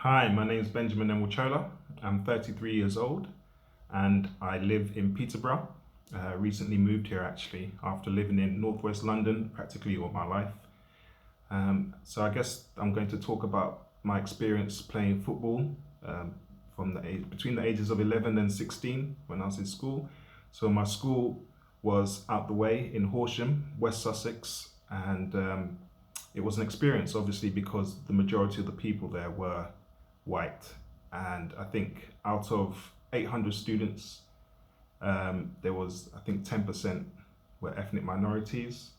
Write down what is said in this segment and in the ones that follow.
Hi, my name is Benjamin Emuchola. I'm 33 years old and I live in Peterborough. Recently moved here actually after living in Northwest London practically all my life. So I guess I'm going to talk about my experience playing football from between the ages of 11 and 16 when I was in school. So my school was out the way in Horsham, West Sussex, and it was an experience obviously because the majority of the people there were white. And I think out of 800 students, there was, I think 10% were ethnic minorities,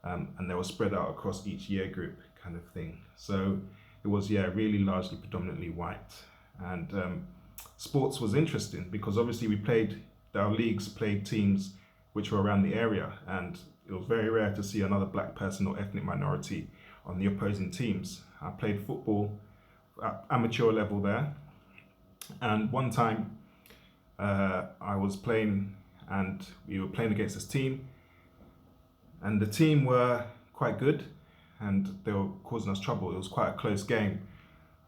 and they were spread out across each year group kind of thing. So it was, yeah, really largely predominantly white. And sports was interesting because obviously our leagues played teams which were around the area, and it was very rare to see another black person or ethnic minority on the opposing teams. I played football at amateur level there, and one time I was playing and we were playing against this team, and the team were quite good and they were causing us trouble. It was quite a close game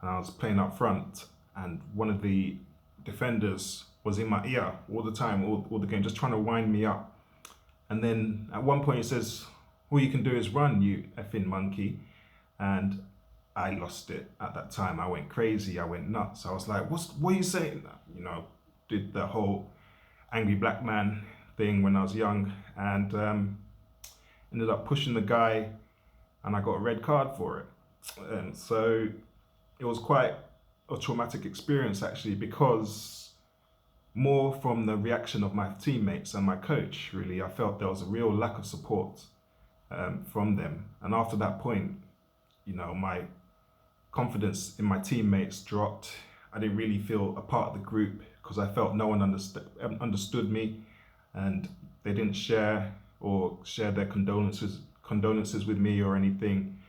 and I was playing up front, and one of the defenders was in my ear all the time, all the game, just trying to wind me up. And then at one point he says, all you can do is run, you effing monkey. And I lost it at that time. I went crazy, I went nuts. I was like, what are you saying? You know, did the whole angry black man thing when I was young, and ended up pushing the guy and I got a red card for it. And so it was quite a traumatic experience actually, because more from the reaction of my teammates and my coach, really, I felt there was a real lack of support from them. And after that point, you know, my confidence in my teammates dropped. I didn't really feel a part of the group because I felt no one understood me, and they didn't share their condolences with me or anything.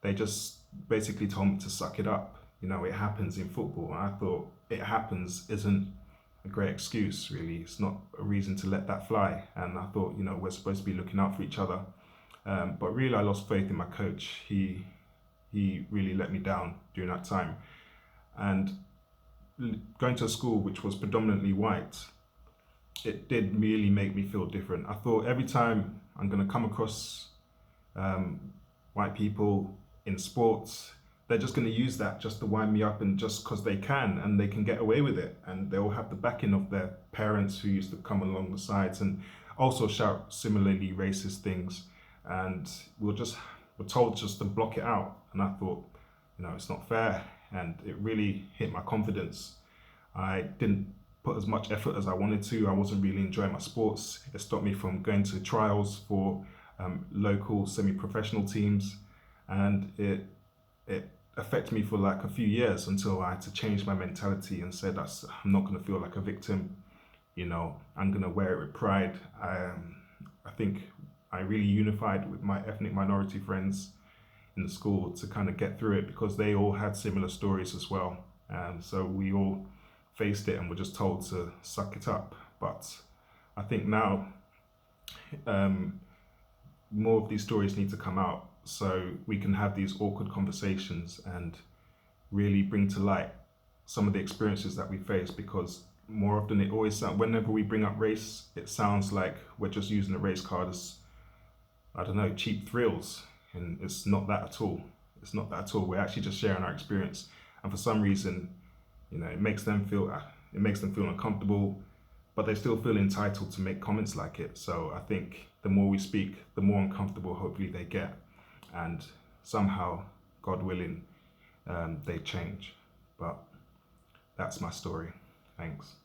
They just basically told me to suck it up. You know, it happens in football. And I thought it happens isn't a great excuse, really. It's not a reason to let that fly. And I thought, you know, we're supposed to be looking out for each other. But really, I lost faith in my coach. He really let me down during that time. And going to a school which was predominantly white, it did really make me feel different. I thought every time I'm going to come across white people in sports, they're just going to use that just to wind me up, and just because they can and they can get away with it, and they'll have the backing of their parents who used to come along the sides and also shout similarly racist things, and we're told just to block it out. And I thought, you know, it's not fair, and it really hit my confidence. I didn't put as much effort as I wanted to. I wasn't really enjoying my sports. It stopped me from going to trials for local semi-professional teams, and it affected me for like a few years until I had to change my mentality and said, I'm not going to feel like a victim. You know, I'm going to wear it with pride. I think I really unified with my ethnic minority friends in the school to kind of get through it, because they all had similar stories as well. And so we all faced it and were just told to suck it up. But I think now more of these stories need to come out so we can have these awkward conversations and really bring to light some of the experiences that we face, because more often it always sounds, whenever we bring up race, it sounds like we're just using the race card as, I don't know, cheap thrills. And it's not that at all. It's not that at all. We're actually just sharing our experience. And for some reason, you know, it makes them feel uncomfortable, but they still feel entitled to make comments like it. So I think the more we speak, the more uncomfortable hopefully they get. And somehow, God willing, they change. But that's my story. Thanks.